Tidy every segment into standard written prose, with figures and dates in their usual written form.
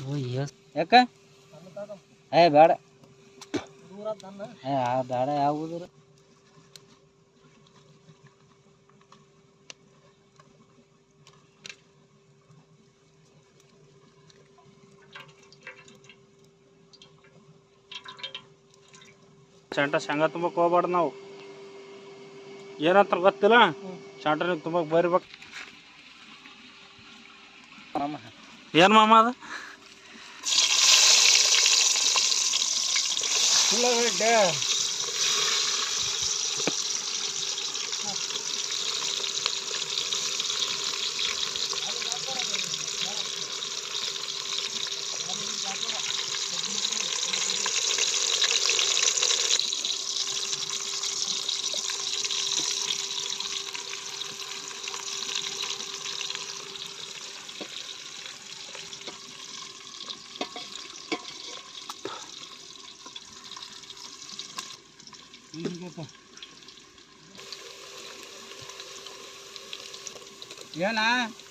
ಯಾಕ ಏ ಬೇಡ ಬೇಡ ಯಾವ್ದು ಶಂಟ ಶೇಂಗಾ ತುಂಬಕ್ಕೆ ಹೋಗ್ಬಾರ್ದು ನಾವು ಏನಂತ ಗೊತ್ತಿಲ್ಲ ಶಂಟನಿಗೆ ತುಂಬಕ್ಕೆ ಬರಿಬೇಕು ಏನು ಮಾಮ ಅದು ಏನ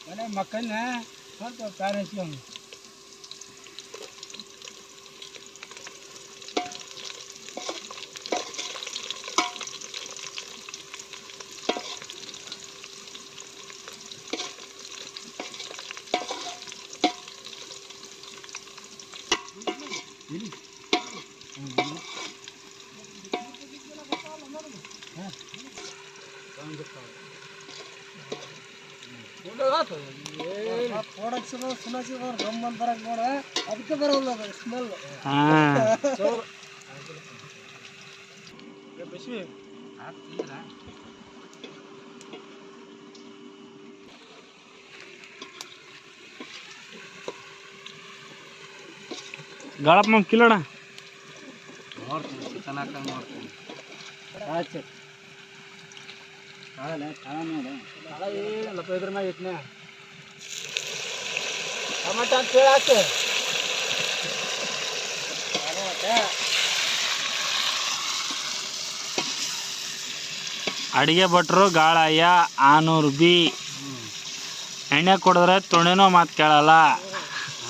ಮನೆ ಮಕ್ಕಳನ್ನ ಸ್ವಲ್ಪ ಪ್ಯಾರೆಂಟ್ಸ್ ಗಮ್ಮನ್ ಬರಕ್ ನೋಡ ಅದಕ್ಕೆ ಬರೋಲ್ಲ ಸ್ಮೆಲ್ ಗಾಳಪ್ಪ ನಮ್ಮ ಕಿಲೋಣ ನೋಡ್ತೀನಿ ಚಿಕನ್ ಹಾಕೊಂಡು ನೋಡ್ತೀನಿ ಆಯ್ತು ಕಾಳಲ್ಲ ಕಾಳ ನೋಡು ಕಾಳ ಏನಲ್ಲಪ್ಪ ಇದ್ರ ಮ್ಯಾಗ ಇಟ್ನೆ ಟಮಾಟ ಅಂತ ಹೇಳಿ ಹಾಕು ಅಡಿಗೆ ಭಟ್ರು ಗಾಳಯ್ಯ 600 ಬಿ ಎಣ್ಣೆ ಕೊಡಿದ್ರೆ ತುಣಿನೋ ಮಾತು ಕೇಳಲ್ಲ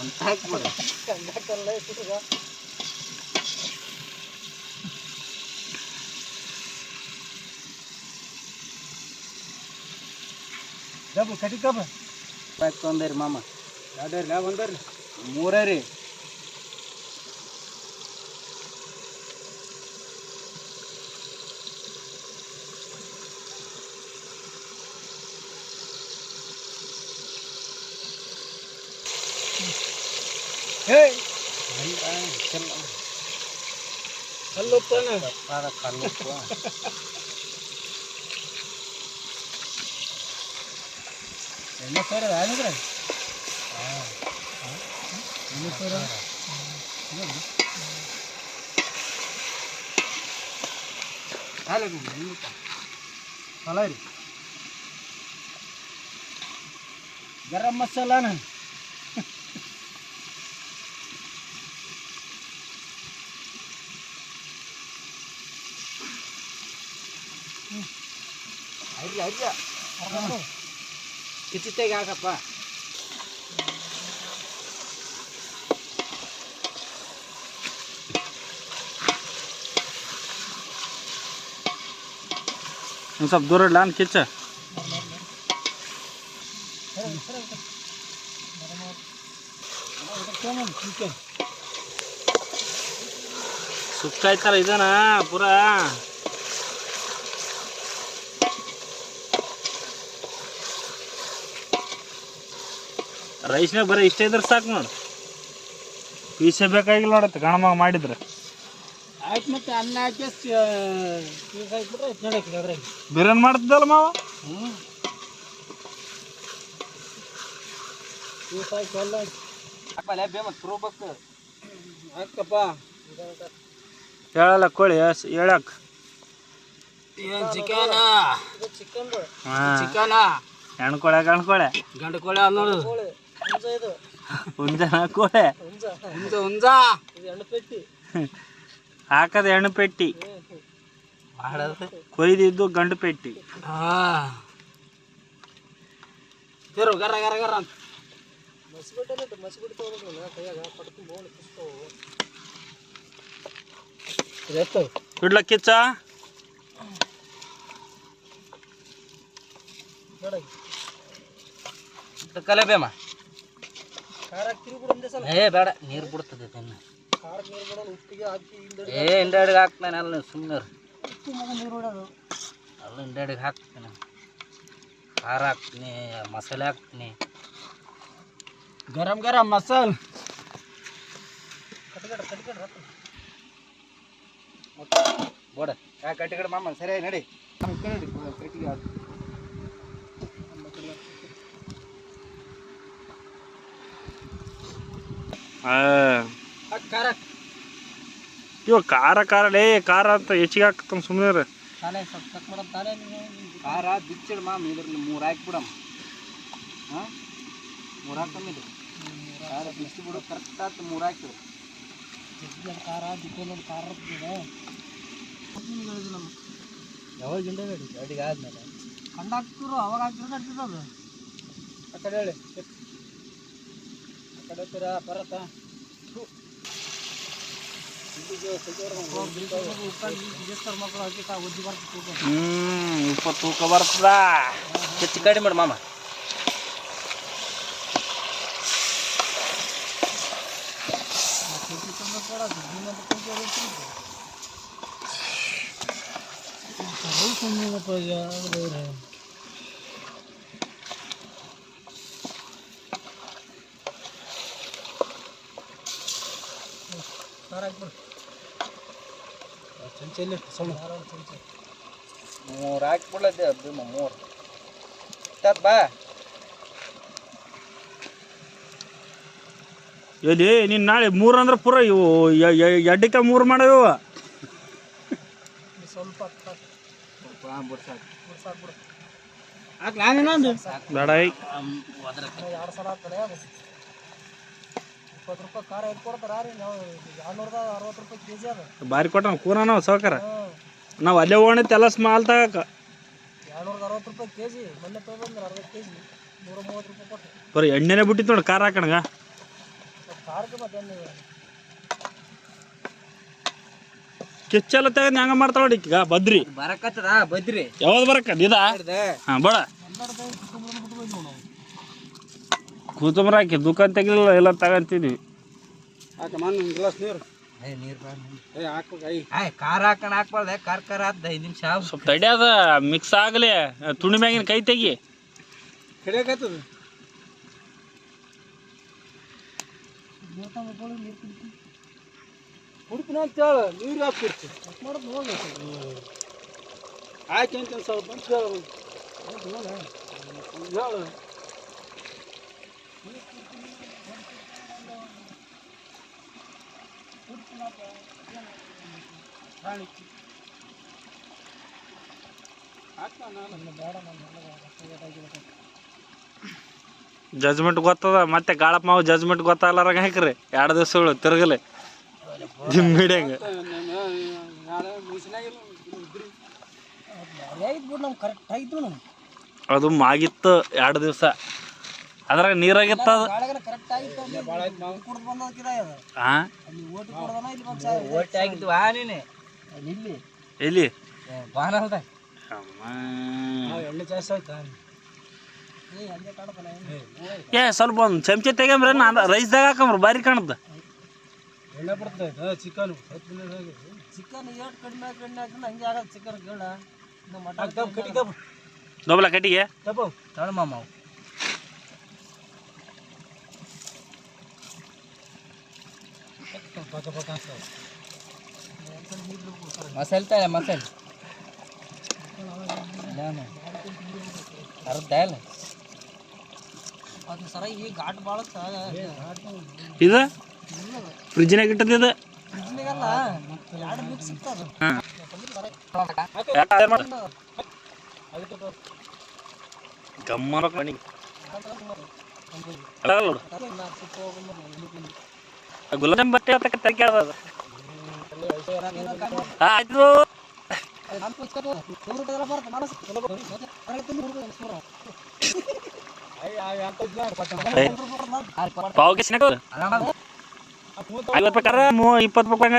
ಅಂತ ಹಾಕ್ಬಿಡು ಡಬ್ಬು ಕಟಿ ಕಬ್ಬ ಪ್ಯಾಕ್ ತೊಂದರಿ ಮಾಮ ಎರಡೇ ಒಂದರಿ ಮೂರೇ ರೀ ಕಲ್ಲುಪ್ಪನ ಕಲ್ಲುಪ್ಪ ಎಣ್ಣೆ ಸೋರ ಏನಿದ್ರೆ ಎಣ್ಣೆ ಸೋರ ಹೊಲ ರೀ ಗರಂ ಮಸಾಲಾನ ಕಿಚಿತೆಗೆ ಹಾಕಪ್ಪ ಒಂದು ಸ್ವಲ್ಪ ದೂರ ಇಡ್ಲ ಕಿಚ್ಚ ಸುಕ್ಕಾಯ್ತಲ್ಲ ಇದನ ಪೂರಾ ರೈಸ್ನಾಗ ಬರೀ ಇಷ್ಟ ಇದ್ರೆ ಸಾಕು ನೋಡು ಪೀಸೇ ಬೇಕಾಗಿಲ್ಲ ನೋಡತ್ತೆ ಗಣಮಗ ಮಾಡಿದ್ರೆ ಆಯ್ತು ಮತ್ತೆ ಅನ್ನ ಹಾಕಿ ಪೀಸ್ ಹಾಕ್ಬಿಟ್ರೆ ಆಯ್ತು ನೋಡಕ್ಕೆ ಅದ್ರಾಗ ಬಿರಿಯಾನಿ ಮಾಡ್ತಿದ್ದಲ್ಲ ಮಾವ ಪೀಸ್ ಹಾಕಿ ಎಲ್ಲ ಹಾಕಲ್ಲ ಬೇಮತ್ ಪ್ರೋಬೇಕು ಹಾಕಪ್ಪ ಹೇಳಲ್ಲ ಕೋಳಿ ಹೇಳಕ್ ಏನು ಚಿಕನ ಚಿಕನ ಹೆಣ್ಕೊಳೆ ಗಂಡ್ಕೊಳೆ ಗಂಡು ಕೋಳಿ ಅಲ್ಲ ನೋಡು ಹುಂಜನ ಕೋಳೆ ಹುಂಜ ಹಾಕದ ಹೆಣ್ಣು ಪೆಟ್ಟಿ ಕೊಯ್ದಿದ್ದು ಗಂಡು ಪೆಟ್ಟಿ ಗರ ಗರ ಗರ ಗರ ಅಂತ ಇಡ್ಲ ಕಿಚ್ಚ ಕಲೆಬೇಮ ಏ ಬೇಡ ನೀರು ಬಿಡ್ತದೆ ಏ ಹಿಂಡಾಡಿಗೆ ಹಾಕ್ತಾನೆ ಅಲ್ಲ ಸುಮ್ಮನೆ ಅಲ್ಲ ಹಿಂಡಾಡಿಗೆ ಹಾಕ್ತಾನೆ ಖಾರ ಹಾಕ್ತೀನಿ ಮಸಾಲೆ ಹಾಕ್ತೀನಿ ಗರಂ ಗರಂ ಮಸಾಲ ಬೋಡ ಕಟ್ಟಿಗಡ ಮಾಮ ಸರಿ ನಡಿ ಕಟ್ಟಿಗೆ ಖಾರ ಇವ ಖಾರ ಖಾರ ಲೇ ಖಾರ ಅಂತ ಹೆಚ್ಚಿಗೆ ಹಾಕ್ತಾನ ಸುಮ್ಮನೆ ಖಾರ ಬಿಚ್ಚಿಡ ಮಾಮ ಇದ್ರಲ್ಲಿ 3 ಹಾಕ್ಬಿಡಮ್ಮ ಹಾಂ 3 ಹಾಕಮ್ಮಿದು ಖಾರ ಬಿಚ್ಚಿ ಬಿಡು ಕರೆಕ್ಟ್ ಆಯ್ತು 3 ಹಾಕಿದ್ರು ಖಾರ ಬಿಚ್ಚೋದು ಖಾರ ಯಾವಾಗ ಗಿಂಡ ಅಡಿಗೆ ಆದ್ಮೇಲೆ ಕಂಡು ಹಾಕ್ತಿರು ಅವಾಗ ಹಾಕ್ತಿರೋ ನಡ್ತಿದ್ದದು ಆ ಕಡೆ ಹೇಳಿ ಆ ಕಡೆ ಹೋಗ್ತೀರಾ ಬರತ್ತಾ ಉಪ್ಪ ತೂಕ ಬರ್ತದ ಹೆಚ್ಚು ಕಡಿಮೆ ಮಾಡಿ ಮಾಮ ಚಂಚಲ್ಲಿ ಸಣ್ಣ 3 ಹಾಕ್ಬಿಡದೆ ಭೀಮ 3 ಬಾ ಎಲ್ಲಿ ನೀನು ನಾಳೆ 3 ಅಂದ್ರೆ ಪೂರ ಇವು ಎಡ್ಡಕ್ಕೆ 3 ಮಾಡವು ಸ್ವಲ್ಪ ಬೇಡ 2 ಸಲ ಆಗ್ತದೆ 20 ರೂಪಾಯಿ ಖಾರ ಎಲ್ಲಿ ಕೊಡ್ತಾರ ರೀ ನಾವು 260 ರೂಪಾಯಿ ಕೆಜಿ ಅದ ಬಾರಿ ಕೊಟ್ಟ ಕೂನ ನಾವು ಸಾವ್ಕಾರ ನಾವು ಅಲ್ಲೇ ಹೋಗಣೈತೆ ಎಲ್ಲ ಸ್ಮಾಲ್ ತಗಕ 260 ರೂಪಾಯಿ ಕೆಜಿ ಮೊನ್ನೆ ತೊಗೊಂಡ್ರೆ 60 ಕೆಜಿ 130 ರೂಪಾಯಿ ಕೊಟ್ಟು ಬರೀ ಎಣ್ಣೆನೇ ಬಿಟ್ಟಿತ್ತು ನೋಡಿ ಖಾರ ಹಾಕಣಗ ಖಾರಕ್ಕೆ ಮತ್ತೆ ಎಣ್ಣೆ ಕೆಚ್ಚೆಲ್ಲ ತೆಗೆದು ಹೆಂಗ ಮಾಡ್ತಾಳ ನೋಡಿ ಈಗ ಬದ್ರಿ ಬರಕತ್ತದ ಬದ್ರಿ ಯಾವ್ದು ಬರಕ ಇದ ಹಾಂ ಬೇಡ ಕೂತಂಬ್ರ ಹಾಕಿ ದುಕಾನ್ ತೆಗಿಲಿಲ್ಲ ಎಲ್ಲ ತಗೊಂತಿದ್ವಿ ಖಾರ ಹಾಕೋಣ ಹಾಕ್ಬಾರ್ದೆ ಖಾರ ಆದ 5 ನಿಮಿಷ ಸ್ವಲ್ಪ ತಡಿ ಅದ ಮಿಕ್ಸ್ ಆಗಲಿ ತುಣಿ ಮ್ಯಾಗಿನ ಕೈ ತೆಗಿ ಹಿಡಿಯಕತ್ತದ ಕುಡ್ತೀನಿ ಅಂತ ಹೇಳ ನೀರು ಹಾಕ್ಬಿಡ್ತಿ ಮಾಡೋದು ನೋಡಿ ಆಯ್ತು ಅಂತ ಸ್ವಲ್ಪ ಅಂತ ಹೇಳು ಜಜ್ಮೆಂಟ್ ಗೊತ್ತದ ಮತ್ತೆ ಗಾಳಪ್ಪ ಮಾವು ಜಜ್ಮೆಂಟ್ ಗೊತ್ತಾಗಲಾರಂಗ ಹಾಕ್ರಿ 2 ದಿವಸಗಳು ತಿರ್ಗಲೆ ಜಿಮ್ ಹಿಡಿಯಂಗ ಅದು ಮಾಗಿತ್ತು 2 ದಿವಸ ಅದ್ರಾಗ ನೀರಾಗಿತ್ತ ಅದು ಎಲ್ಲಿ ಏ ಸ್ವಲ್ಪ ಒಂದು ಚಮಚೆ ತೆಗಂಬ್ರಿ ನಾನು ರೈಸ್ದಾಗ ಹಾಕಂಬ್ರಿ ಬಾರಿ ಕಾಣುತ್ತೆ ಎಣ್ಣೆ ಬರ್ತದೆ ಚಿಕನ್ ಚಿಕನ್ ಎಷ್ಟು ಕಡಿಮೆ ಕಡಿಮೆ ಹಾಕಿದ್ರೆ ಹಂಗೆ ಆಗೋದು ಚಿಕನ್ ಗೇಳ ದೊಬ್ಲ ಕಟ್ಟಿಗೆ ತಳ ಮಾಮ ಮಸಾಲೆ ತಾಳೆ ಮಸಾಲೆ ಅರ್ಧ ಇಲ್ಲ ಅದು ಸರ ಈ ಘಾಟ್ ಭಾಳ ಇದು ಫ್ರಿಜ್ನಾಗ ಇಟ್ಟದ ಫ್ರಿಜ್ನಾಗಲ್ಲ 2 ಮಿಕ್ಸ್ ಸಿಗ್ತದೆ ಗಮ್ಮನ ಗುಲಾಬ್ ಜಾಮ್ ಬಟ್ಟೆ ಆಯ್ತು ಪಾವ್ ಕೆ ಸಿನಕ 50 ರೂಪಾಯಿ ಕರ 20 ರೂಪಾಯಿ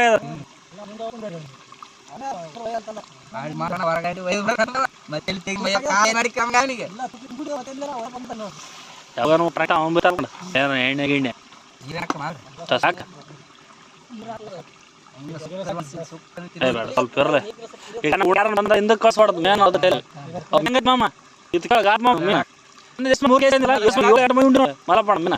ಯಾವಾಗ ಎಣ್ಣೆ ಗಿಣ್ಣೆ ಸಾಕ ಸ್ವಲ್ಪ ಇರ್ರಿ ಈಗ ಹುಡ್ಯಾರ ಬಂದ ಹಿಂದಕ್ಕೆ ಕಳ್ಸ್ಬಾರ್ದು ಮೇನ್ ಅದು ಹೆಂಗೈತಿ ಮಾಮ ಇದು ಕೇಳ ಗಾಪ್ ಮಾಮ ಮೀನ ಮಲಪಾಡ ಮೀನ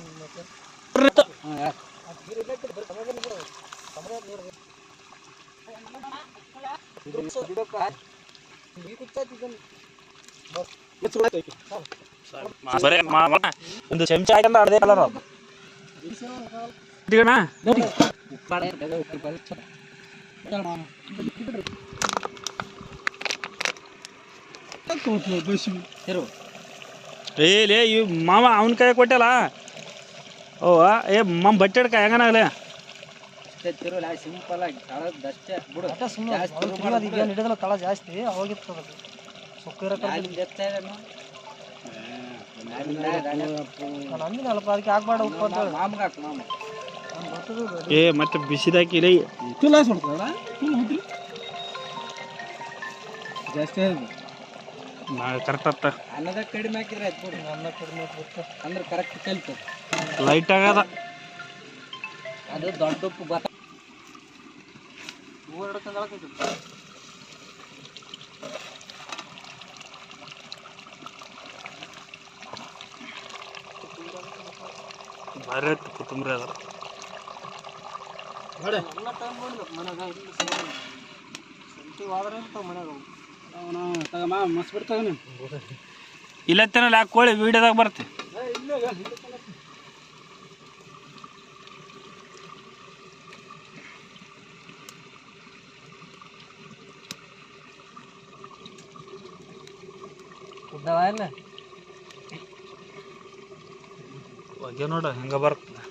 ಒಂದು ಚಮಚ ಹಾಕಂದ ಅರ್ಧೇ ಕಲರ್ ಲೇ ಇವ್ ಮಾವ ಅವನ ಕೈ ಕೊಟ್ಟಲ್ಲ ಓ ಏ ಮಾಮ ಬಟ್ಟೆ ಹಿಡ್ಕ ಹೆಂಗನಾಗಲೇ ಸಿಂಪಲ್ ಆಗಿ ತಳದಷ್ಟೇ ಬಿಡು ಹಿಡಿದಲ್ಲ ತಳ ಜಾಸ್ತಿ ಹೋಗಿತ್ತು ಅದಕ್ಕೆ ಆಗ್ಬೇಡ ಉಪ್ಪು ಅಂತ ಮಾಮ್ಗೆ ಹಾಕು ಮಾಮ ಏ ಮತ್ತೆ ಬಿಸಿದಾಕಿ ಲೇ ಜಾಸ್ತಿ ಕರೆಕ್ಟ್ ಆಗ್ತ ಅನ್ನದ ಕಡಿಮೆ ಹಾಕಿದ್ರೆ ಆಯ್ತು ಬಿಡು ಅನ್ನ ಕಡಿಮೆ ಹಾಕ್ಬಿಟ್ಟು ಅಂದ್ರೆ ಕರೆಕ್ಟ್ ಕಲ್ತದೆ ಲೈಟ್ ಆಗದ ಅದು ದೊಡ್ಡ ಉಪ್ಪು ಬತ್ತ ಭಾರಿ ಐತಿ ಕೊತ್ತಂಬರಿ ಅದ ಇಲ್ಲತ್ತೇನಲ್ಲ ಯಾಕೆ ಕೋಳಿ ವಿಡಿಯೋದಾಗ ಬರ್ತಿ ಬಗ್ಗೆ ನೋಡ ಹೆಂಗ ಬರ್ತದೆ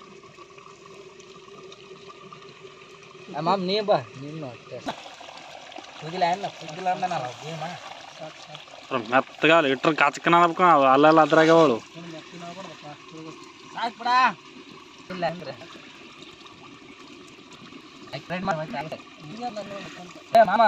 ಮಾಮ್ ನೀ ಬಾ ನೀನು ಹೋಗಿಲ್ಲ ಅನ್ನ ಹೋಗಿಲ್ಲ ಅಂದನಲ್ಲ ಗೇಮ ಮೆತ್ತಗ ಇಟ್ರ ಕಾಚಕನ ಅಲ್ಲೆಲ್ಲ ಅದ್ರಾಗ ಅವಳು ಸಾಕು ಬಿಡ ಇಲ್ಲ ಅಂದ್ರೆ ಮಾಮ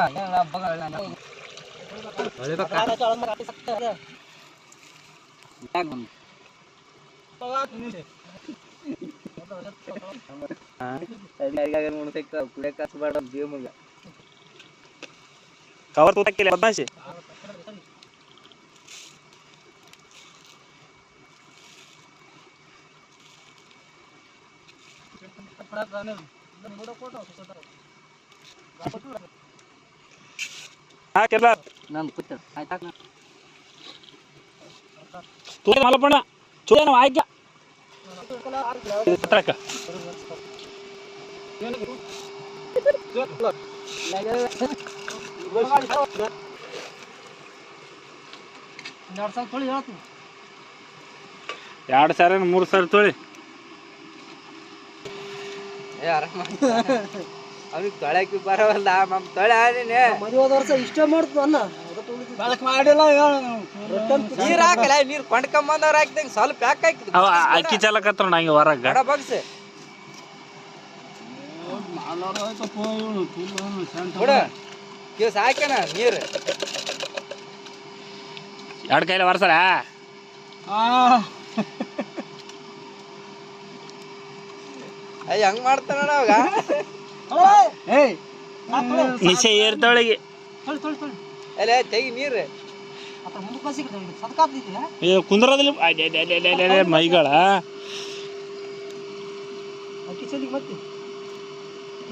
ಕವರ್ ತೂತಾಕಿಲ್ಲ ಬದ್ಮಾಶಿ ಹಾಕಿಲ್ಲ ನಾನು ಕೂತ ಆಯ್ತಾ ತೂತ ಮಲಪಣ್ಣ ಚೂಡೇನು ಆಯ್ಕ ಎರಡು ಸಾರಿ 3 ಸಾರಿ ತೊಳಿ ಅವ್ನಿಗೆ ತೊಳೆಕಿ ಬರವಲ್ಲ ಮಮ್ಮ ತೊಳೆ ನೀನೆ ಮದುವೆ ವರ್ಷ ಇಷ್ಟ ಮಾಡ್ತು ಅನ್ನ ಮಾಡಿಲ್ಲ ನೀರು ಹಾಕಲ್ಲ ನೀರು ಕೊಂಡ್ಕೊಂಬಂದವ್ರು ಹಾಕಿದಂಗೆ ಸ್ವಲ್ಪ ಯಾಕೆ ಹಾಕಿದ್ ಅಕ್ಕಿ ಚಾಲಕತ್ರ ನಂಗೆ ಹೊರಗ ಗಡ ಬಗ್ಸೆ ಬಿಡ ಕೇಸ್ ಹಾಕ್ಯಾನ ನೀರು 2 ಕೈಲಿ ವರ್ಷರ ಅಯ್ಯ ಹಂಗ್ ಮಾಡ್ತಾನ ಅವಾಗ ನಿಶೆ ಏರ್ತವಳಿಗೆ ಅಲ್ಲ ತೆಗಿ ನೀರು ಕುಂದ್ರದಲ್ಲಿ ಮೈಗಳ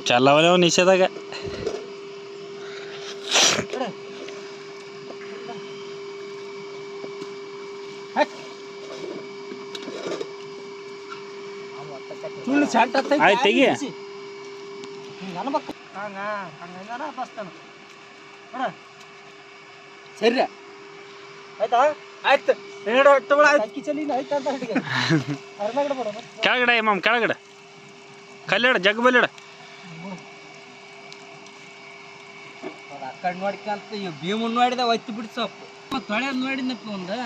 ಚಲ್ಲವನೇ ನಿಷೇಧಾಗ ಆಯ್ತು ತೆಗಿ ಸರಿ ಆಯ್ತಾ ಆಯ್ತು ಕೆಳಗಡೆ ಮಾಮ್ ಕೆಳಗಡೆ ಕಲ್ಲಿಡ ಜಗ್ ಬಲ್ಲಿಡ ಆ ಕಡೆ ನೋಡ್ಕಂತ ಭೀಮನ್ ನೋಡಿದ ಒತ್ತಿ ಬಿಡಿ ಸೊಪ್ಪು ತೊಳೆದ್ ನೋಡಿದ್ನಪ್ಪ ಒಂದು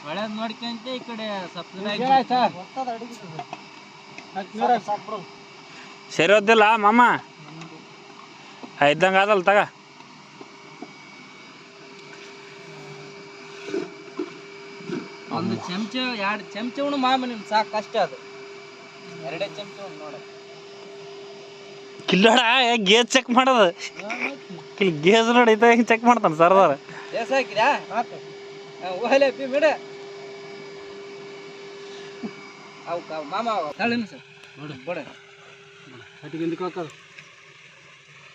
ಒಳ್ಳೆದ್ ನೋಡ್ಕೊಂತ ಈ ಕಡೆ ಗೊತ್ತದ ಅಡಿಗೆ ಸಾಕ್ಬಿಡು. ಸರಿ ಓದಿಲ್ಲ ಮಾಮ ಇದ್ದಂಗೆ ಅದಲ್ಲ ತಗ ಒಂದು ಚಮಚ 2 ಚಮಚ ಉಣ್ಣು ಮಾಮ ನಿಮ್ ಸಾಕು ಅಷ್ಟೇ ಅದು 2 ಚಮಚ ಉಣ್ಣು ನೋಡ ಕಿಲ್ಲೋಡ ಗೇಜ್ ಚೆಕ್ ಮಾಡೋದು ಇಲ್ಲಿ ಗೇಜ್ ನೋಡಿ ಇದ್ದ ಹೆಂಗೆ ಚೆಕ್ ಮಾಡ್ತಾನೆ ಸರ್ದಾರ ದೇಶ ಹಾಕಿದ್ಯಾ ಓಹಲೆ ಪಿ ಮೇಡ ಅವು ಮಾಮ ತಳಿನ ಸರ್ ನೋಡು ಬಡ ಕಟ್ಟಿಗೆ ಹಾಕೋದು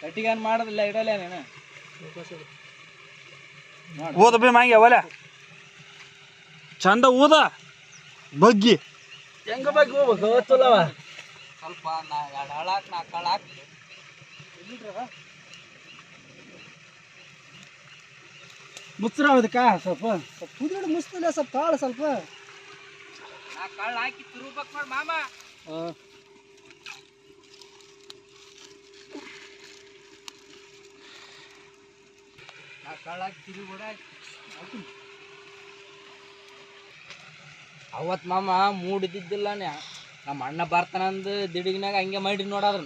ಕಟ್ಟಿಗೆ ಏನು ಮಾಡೋದಿಲ್ಲ ಇಡಲ್ಲ ನೀನು ಊದ ಬಿ ಮಾಂಗೆ ಒಲೆ ಚಂದ ಊದ ಬಗ್ಗಿ ಹೆಂಗ ಬಗ್ಗೆ ಹೋಗ್ಬೇಕು ಗೊತ್ತಲ್ಲವ ಸ್ವಲ್ಪ 2 ಹಾಳು ಹಾಕಿ 4 ಹಾಳು ಹಾಕಿ ಮುಚ್ಚರ ಅದಕ್ಕ ಸ್ವಲ್ಪ ಕುದಿಯೋದು ಮುಚ್ತಿಲ್ಲ ಸ್ವಲ್ಪ ಕಾಳು ಸ್ವಲ್ಪ 4 ಹಾಳು ಹಾಕಿ ತಿರುಗ್ಬೇಕು ನೋಡಿ ಮಾಮ 4 ಹಾಳು ಹಾಕಿ ತಿರುಗಿಬಿಡ ಅವತ್ತು ಮಾಮ ಮೂಡಿದ್ದಿಲ್ಲ ನಮ್ಮ ಅಣ್ಣ ಬರ್ತಾನಂದು ದಿಡಿಗಿನಾಗ ಹಂಗೆ ಮಾಡಿ ನೋಡಾದ್ರ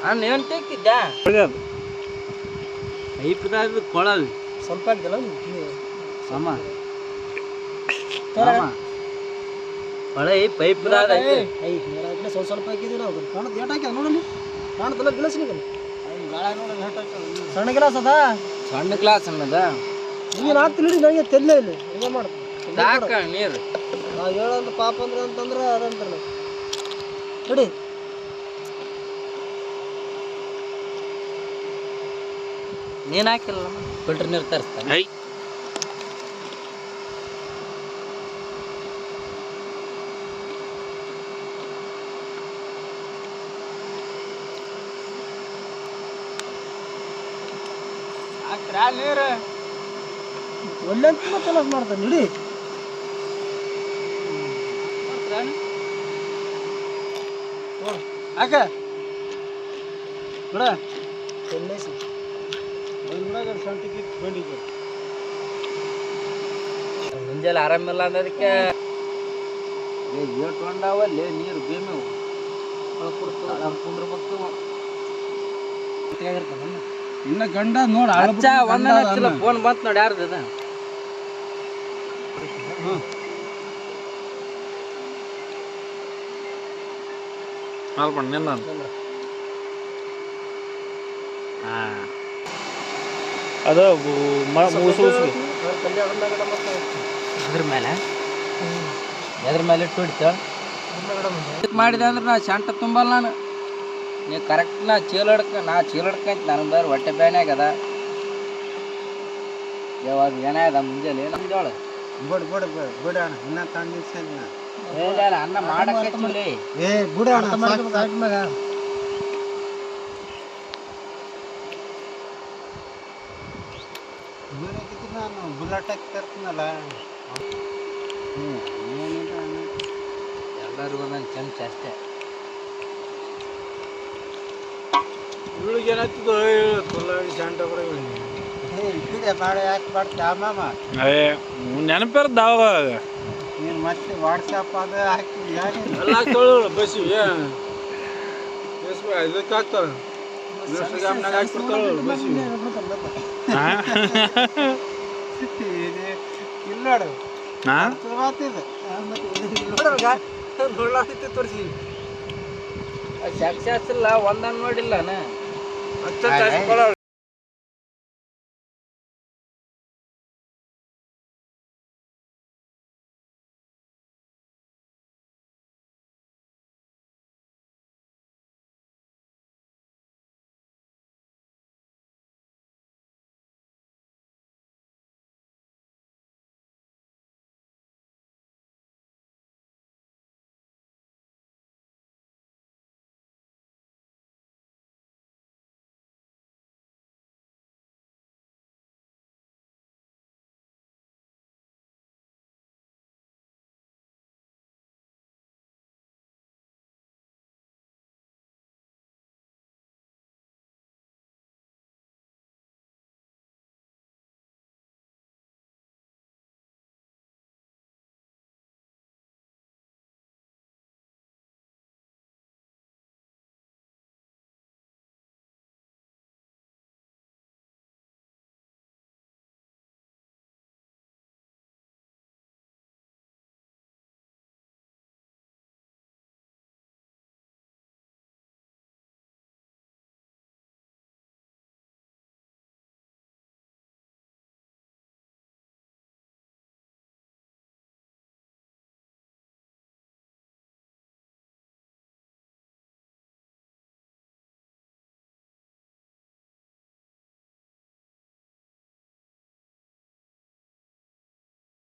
ನಾನು ಏನು ತೆಕ್ಕಿದ್ದೆ ಐಪ್ದಾದ ಕೊಳಲ್ ಸ್ವಲ್ಪ ಆಗ್ದಲ್ಲ ಸಮ ಹೊಳೆ ಪೈಪ್ದಾದ ಸ್ವಲ್ಪ ಸ್ವಲ್ಪ ಹಾಕಿದ್ದೀವಿ ನಾವು ಕಾಣದ್ ಏಟ್ ಹಾಕ್ಯಾವ ನೋಡಲ್ಲಿ ಕಾಣದಲ್ಲ ಗಿಲಾಸ್ ನೀವು ಸಣ್ಣ ಗಿಲಾಸ್ ಅದ ಸಣ್ಣ ಗ್ಲಾಸ್ ಅನ್ನದ ನೀನು ಹಾಕ್ತೀನಿ ನನಗೆ ತೆಲ್ಲ ಇಲ್ಲಿ ಹಿಂಗೆ ಮಾಡ್ತೀನಿ ಸಾಕ ನೀರು ನಾವು ಹೇಳೋದು ಪಾಪ ಅಂದ್ರೆ ಅಂತಂದ್ರೆ ಅದಂತಾರಲ್ಲ ನೋಡಿ ನೀನು ಹಾಕಿಲ್ಲ ಫಿಲ್ಟರ್ ನೀರು ತರಿಸ್ತಾನೆ ಐ ಹಾಕ್ರಾ ನೀರು ಒಳ್ಳೆ ತುಂಬ ಚಲೋ ಮಾಡ್ತಾನೆ ನೋಡಿ ಹಾಕ ನೋಡ ಎಣ್ಣೆಸಿ ಮುಂಜಾನೆ ಆರಾಮಿಲ್ಲ ಅನ್ನೋದಕ್ಕೆ ಏಟ್ ಹೊಂಡಾವಲ್ಲಿ ನೀರು ಬೇಮೇವು ಕುಂದ್ರಬೇಕು ಇನ್ನ ಗಂಡ ನೋಡ ಒಂದಲ್ಲ ಫೋನ್ ಬಂತು ನೋಡಿ ಯಾರ್ದು ಇದು ಅಲ್ಪ ನಿಲ್ಲ ಹಾಂ ಅದು ಮೂಸು ಎದ್ರ ಮೇಲೆ ಇಟ್ಟು ಹೊಡಿತ ಮಾಡಿದೆ ಅಂದ್ರೆ ನಾ ಶಾಂತ ತುಂಬಲ್ಲ ನಾನು ನೀ ಕರೆಕ್ಟ್ ನಾ ಚೀಲ ಹಿಡ್ಕಂತ ನನಗೆ ಬೇರೆ ಹೊಟ್ಟೆ ಬ್ಯಾನೆ ಆಗ್ಯದ ಯಾವಾಗ ಏನಾಗ್ಯದ ಮುಂಜಾನೆ ನಮ್ದೊಳ ಅನ್ನ ಮಾಡಕ್ಕೆ ಏ ಬುಡ ನಾನು ಬುಲೆಟ್ ತರ್ತೀನಲ್ಲ ಎಲ್ಲರಿಗೂ ಒಂದೊಂದು ಚಮಚ ಅಷ್ಟೇ ನೆನಪಿರ್ದ ಅವಾಗ ನೀನು ಮತ್ತೆ ವಾಟ್ಸಪ್ ಅದು ಹಾಕಿ ಇಲ್ಲೋಡು ತೋರಿಸಿ ಸಕ್ಸಸ್ ಇಲ್ಲ ಒಂದನ್ನು ನೋಡಿಲ್ಲ